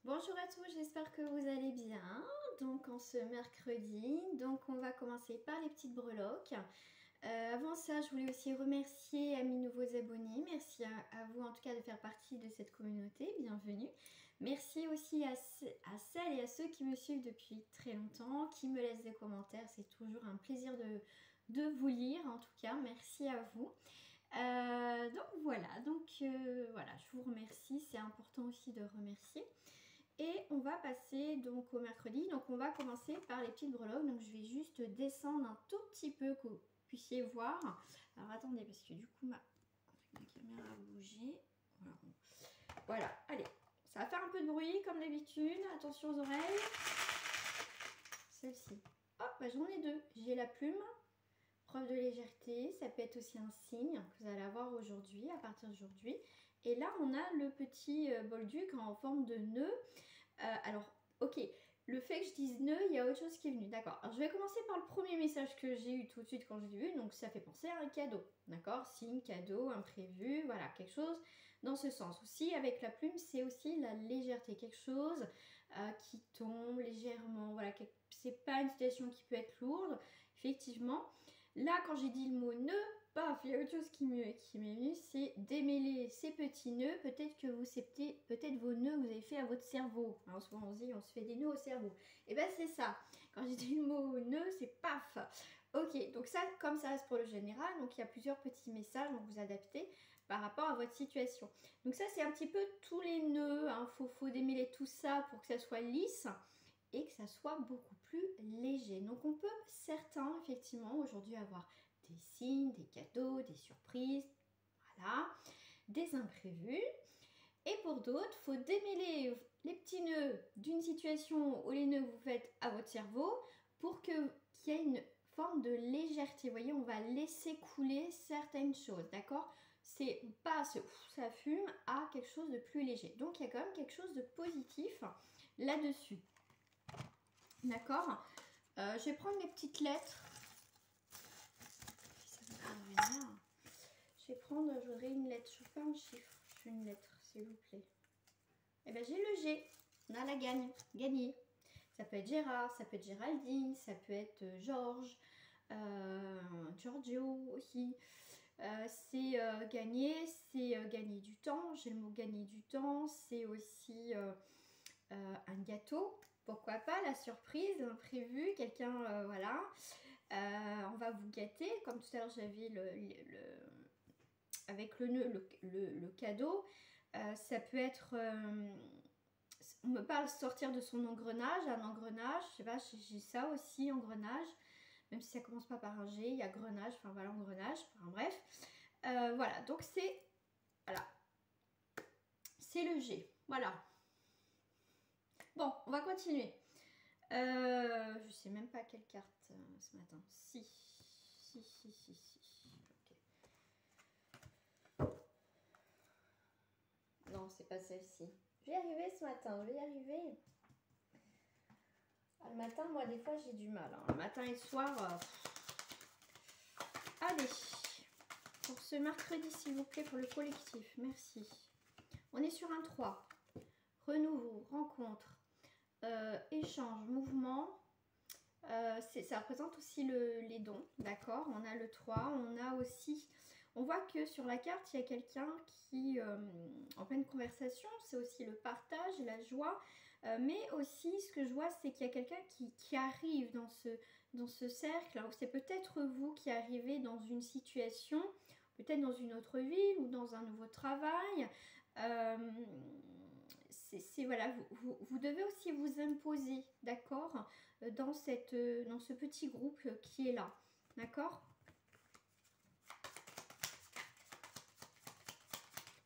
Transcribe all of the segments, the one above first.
Bonjour à tous, j'espère que vous allez bien. Donc en ce mercredi, on va commencer par les petites breloques. Avant ça, je voulais aussi remercier à mes nouveaux abonnés. Merci à vous en tout cas de faire partie de cette communauté, bienvenue. Merci aussi à celles et à ceux qui me suivent depuis très longtemps, qui me laissent des commentaires. C'est toujours un plaisir de vous lire en tout cas, merci à vous. Voilà, je vous remercie, c'est important aussi de remercier. Et on va passer donc au mercredi. Donc on va commencer par les petites breloques. Donc je vais juste descendre un tout petit peu que vous puissiez voir. Alors attendez parce que du coup ma caméra a bougé. Voilà, allez. Ça va faire un peu de bruit comme d'habitude. Attention aux oreilles. Celle-ci. Hop, j'en ai deux. J'ai la plume. Preuve de légèreté. Ça peut être aussi un signe que vous allez avoir aujourd'hui, à partir d'aujourd'hui. Et là, on a le petit bolduc en forme de nœud. Alors, ok, le fait que je dise nœud, il y a autre chose qui est venu. D'accord, alors je vais commencer par le premier message que j'ai eu tout de suite quand j'ai vu. Donc, ça fait penser à un cadeau. D'accord, signe, cadeau, imprévu, voilà, quelque chose dans ce sens. Aussi, avec la plume, c'est aussi la légèreté. Quelque chose qui tombe légèrement. Voilà, c'est pas une situation qui peut être lourde, effectivement. Là, quand j'ai dit le mot nœud, paf, il y a autre chose qui m'est venu, c'est démêler ces petits nœuds. Peut-être que peut-être vos nœuds vous avez fait à votre cerveau. Alors souvent on se dit, on se fait des nœuds au cerveau. Et ben c'est ça. Quand j'ai dit le mot nœud, c'est paf. Ok, donc ça, comme ça reste pour le général, donc il y a plusieurs petits messages, donc vous adaptez par rapport à votre situation. Donc ça, c'est un petit peu tous les nœuds. Faut démêler tout ça pour que ça soit lisse et que ça soit beaucoup plus léger. Donc on peut certains effectivement aujourd'hui avoir des signes, des cadeaux, des surprises, voilà, des imprévus. Et pour d'autres, il faut démêler les petits nœuds d'une situation où les nœuds vous faites à votre cerveau pour qu'il y ait une forme de légèreté. Vous voyez, on va laisser couler certaines choses, d'accord? On passe, ça fume, à quelque chose de plus léger. Donc il y a quand même quelque chose de positif là-dessus. D'accord, je vais prendre mes petites lettres. Je vais prendre, je voudrais une lettre. Je veux pas un chiffre, je veux une lettre, s'il vous plaît. Et bien, j'ai le G. On a la gagne, gagné. Ça peut être Gérard, ça peut être Géraldine, ça peut être Georges, Giorgio aussi. C'est gagner du temps. J'ai le mot gagner du temps. C'est aussi un gâteau. Pourquoi pas, la surprise, imprévu, quelqu'un, voilà. On va vous gâter, comme tout à l'heure j'avais avec le nœud, le cadeau. Ça peut être, on me parle sortir de son engrenage, un engrenage, je sais pas, j'ai ça aussi, engrenage, même si ça commence pas par un G, il y a grenage, enfin voilà, engrenage, enfin bref. Voilà, donc voilà, c'est le G, voilà. Bon, on va continuer. Je sais même pas quelle carte ce matin. Si. Ok. Non, c'est pas celle-ci. Je vais y arriver ce matin, je vais y arriver. Ah, le matin, moi, des fois, j'ai du mal. Hein. Le matin et le soir. Allez, pour ce mercredi, s'il vous plaît, pour le collectif. Merci. On est sur un 3. Renouveau, rencontre, échange, mouvement. Ça représente aussi les dons, d'accord? On a le 3, on a aussi... On voit que sur la carte, il y a quelqu'un qui, en pleine conversation, c'est aussi le partage, la joie. Mais aussi, ce que je vois, c'est qu'il y a quelqu'un qui arrive dans ce cercle. Ou c'est peut-être vous qui arrivez dans une situation, peut-être dans une autre ville ou dans un nouveau travail. Voilà, vous devez aussi vous imposer, d'accord, dans ce petit groupe qui est là, d'accord.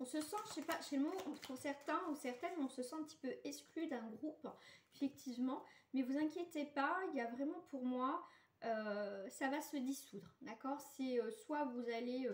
On se sent, je sais pas, chez le mot, pour certains ou certaines, on se sent un petit peu exclu d'un groupe, effectivement. Mais vous inquiétez pas, il y a vraiment pour moi, ça va se dissoudre, d'accord. C'est soit vous allez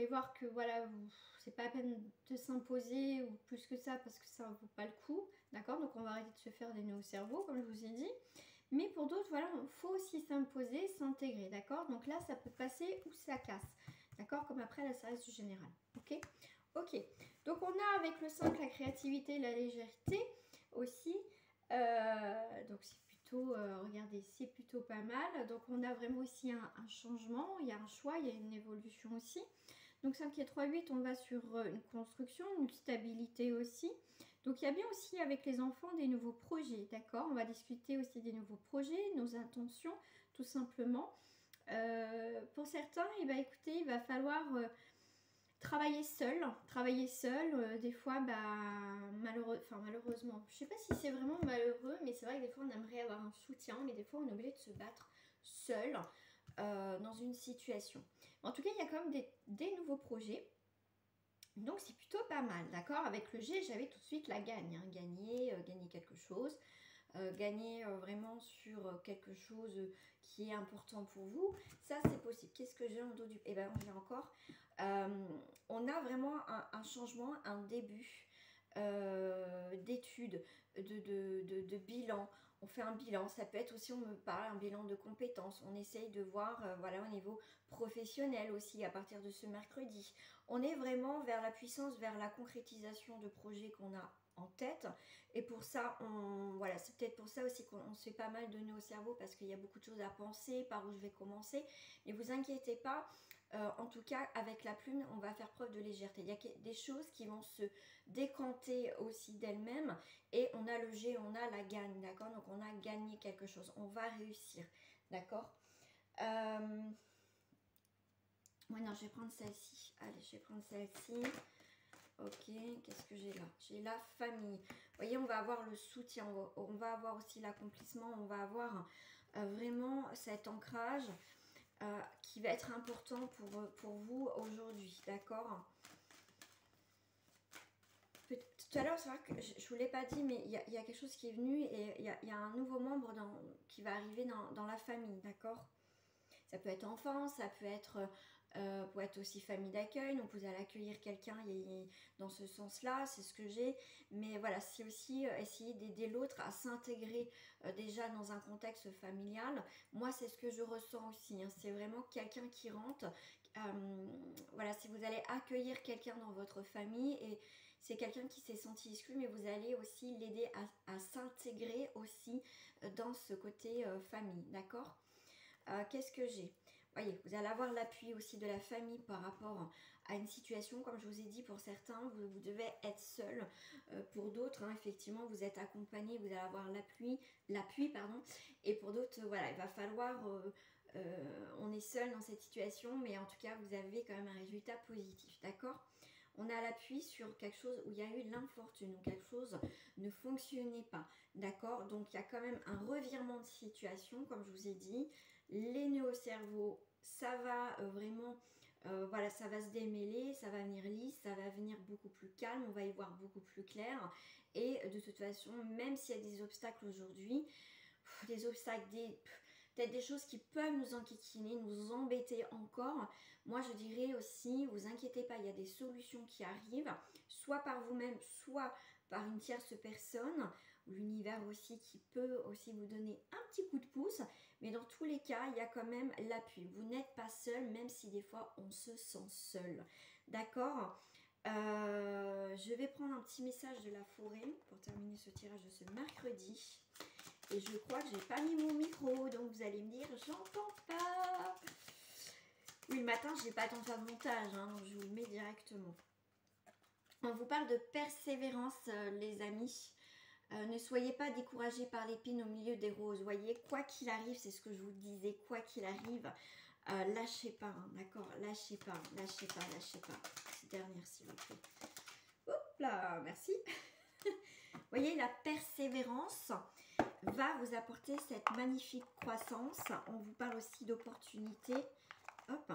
voir que voilà, c'est pas la peine de s'imposer ou plus que ça parce que ça ne vaut pas le coup, d'accord. Donc on va arrêter de se faire des nœuds au cerveau, comme je vous ai dit. Mais pour d'autres, voilà, il faut aussi s'imposer, s'intégrer, d'accord. Donc là, ça peut passer ou ça casse, d'accord. Comme après, là, ça reste du général, ok. Ok, donc on a avec le 5 la créativité, la légèreté. aussi. Donc c'est plutôt, regardez, c'est plutôt pas mal. Donc on a vraiment aussi un changement, il y a un choix, il y a une évolution aussi. Donc 5 et 3, 8, on va sur une construction, une stabilité aussi. Donc il y a bien aussi avec les enfants des nouveaux projets, d'accord? On va discuter aussi des nouveaux projets, nos intentions, tout simplement. Pour certains, eh ben, écoutez, il va falloir travailler seul. Des fois, bah, malheureusement, je sais pas si c'est vraiment malheureux, mais c'est vrai que des fois on aimerait avoir un soutien, mais des fois on est obligé de se battre seul dans une situation. En tout cas, il y a quand même des nouveaux projets. Donc c'est plutôt pas mal, d'accord? Avec le G, j'avais tout de suite la gagne, hein. Gagner quelque chose, gagner vraiment sur quelque chose qui est important pour vous, ça c'est possible. Qu'est-ce que j'ai en dos du... Eh bien, j'ai encore... on a vraiment un changement, un début d'études, de bilan. On fait un bilan, ça peut être aussi, on me parle, un bilan de compétences. On essaye de voir, voilà, au niveau professionnel aussi, à partir de ce mercredi. On est vraiment vers la puissance, vers la concrétisation de projets qu'on a en tête. Et pour ça, voilà, c'est peut-être pour ça aussi qu'on se fait pas mal de nœuds au cerveau, parce qu'il y a beaucoup de choses à penser, par où je vais commencer. Mais vous inquiétez pas, en tout cas, avec la plume, on va faire preuve de légèreté. Il y a des choses qui vont se décanter aussi d'elles-mêmes. Et on a le G, on a la gagne, d'accord? Donc on a gagné quelque chose, on va réussir, d'accord? Ouais, non, je vais prendre celle-ci. Allez, je vais prendre celle-ci. Ok, qu'est-ce que j'ai là? J'ai la famille. Vous voyez, on va avoir le soutien, on va avoir aussi l'accomplissement, on va avoir vraiment cet ancrage qui va être important pour vous aujourd'hui, d'accord? Tout à l'heure, c'est vrai que je ne vous l'ai pas dit, mais il y a quelque chose qui est venu et il y a un nouveau membre qui va arriver dans la famille, d'accord? Ça peut être enfant, ça peut être aussi famille d'accueil, donc vous allez accueillir quelqu'un dans ce sens-là, c'est ce que j'ai. Mais voilà, c'est aussi essayer d'aider l'autre à s'intégrer déjà dans un contexte familial. Moi, c'est ce que je ressens aussi, hein. C'est vraiment quelqu'un qui rentre. Voilà, si vous allez accueillir quelqu'un dans votre famille et c'est quelqu'un qui s'est senti exclu, mais vous allez aussi l'aider à s'intégrer aussi dans ce côté famille, d'accord? Qu'est-ce que j'ai? Voyez, vous allez avoir l'appui aussi de la famille par rapport à une situation. Comme je vous ai dit, pour certains, vous devez être seul. Pour d'autres, hein, effectivement, vous êtes accompagné, vous allez avoir l'appui, pardon. Et pour d'autres, voilà, il va falloir... on est seul dans cette situation, mais en tout cas, vous avez quand même un résultat positif, d'accord? On a l'appui sur quelque chose où il y a eu l'infortune, où quelque chose ne fonctionnait pas, d'accord? Donc, il y a quand même un revirement de situation, comme je vous ai dit. Les nœuds au cerveau, ça va vraiment, voilà, ça va se démêler, ça va venir lisse, ça va venir beaucoup plus calme, on va y voir beaucoup plus clair. Et de toute façon, même s'il y a des obstacles aujourd'hui, des obstacles, peut-être des choses qui peuvent nous enquiquiner, nous embêter encore, moi je dirais aussi, vous inquiétez pas, il y a des solutions qui arrivent, soit par vous-même, soit par une tierce personne, ou l'univers aussi qui peut aussi vous donner un petit coup de pouce, mais dans tous les cas, il y a quand même l'appui. Vous n'êtes pas seul, même si des fois on se sent seul. D'accord? Je vais prendre un petit message de la forêt pour terminer ce tirage de ce mercredi. Et je crois que j'ai pas mis mon micro, donc vous allez me dire, j'entends pas. Oui, le matin, je n'ai pas le temps de faire de montage, hein, donc je vous le mets directement. On vous parle de persévérance, les amis. Ne soyez pas découragés par l'épine au milieu des roses. Voyez, quoi qu'il arrive, c'est ce que je vous disais, quoi qu'il arrive, lâchez pas, hein, d'accord? Lâchez pas, lâchez pas, lâchez pas. Cette dernière, s'il vous plaît. Hop là, merci. Voyez, la persévérance va vous apporter cette magnifique croissance. On vous parle aussi d'opportunités. Hop.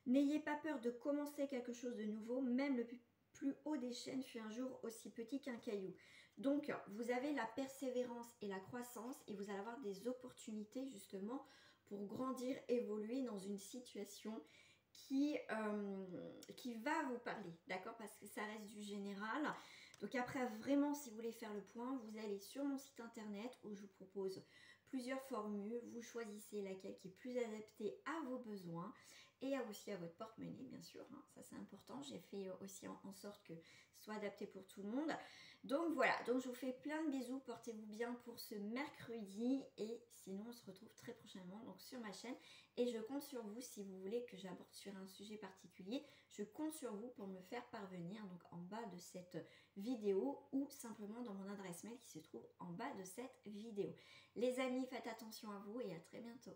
N'ayez pas peur de commencer quelque chose de nouveau, même le plus haut des chênes fut un jour aussi petit qu'un caillou. Donc, vous avez la persévérance et la croissance et vous allez avoir des opportunités justement pour grandir, évoluer dans une situation qui va vous parler, d'accord? Parce que ça reste du général. Donc après, vraiment, si vous voulez faire le point, vous allez sur mon site internet où je vous propose plusieurs formules. Vous choisissez laquelle qui est plus adaptée à vos besoins et aussi à votre porte-monnaie, bien sûr. Hein. Ça, c'est important. J'ai fait aussi en sorte que ce soit adapté pour tout le monde. Donc voilà, donc je vous fais plein de bisous, portez-vous bien pour ce mercredi et sinon on se retrouve très prochainement donc sur ma chaîne et je compte sur vous si vous voulez que j'aborde sur un sujet particulier, je compte sur vous pour me le faire parvenir donc en bas de cette vidéo ou simplement dans mon adresse mail qui se trouve en bas de cette vidéo. Les amis, faites attention à vous et à très bientôt.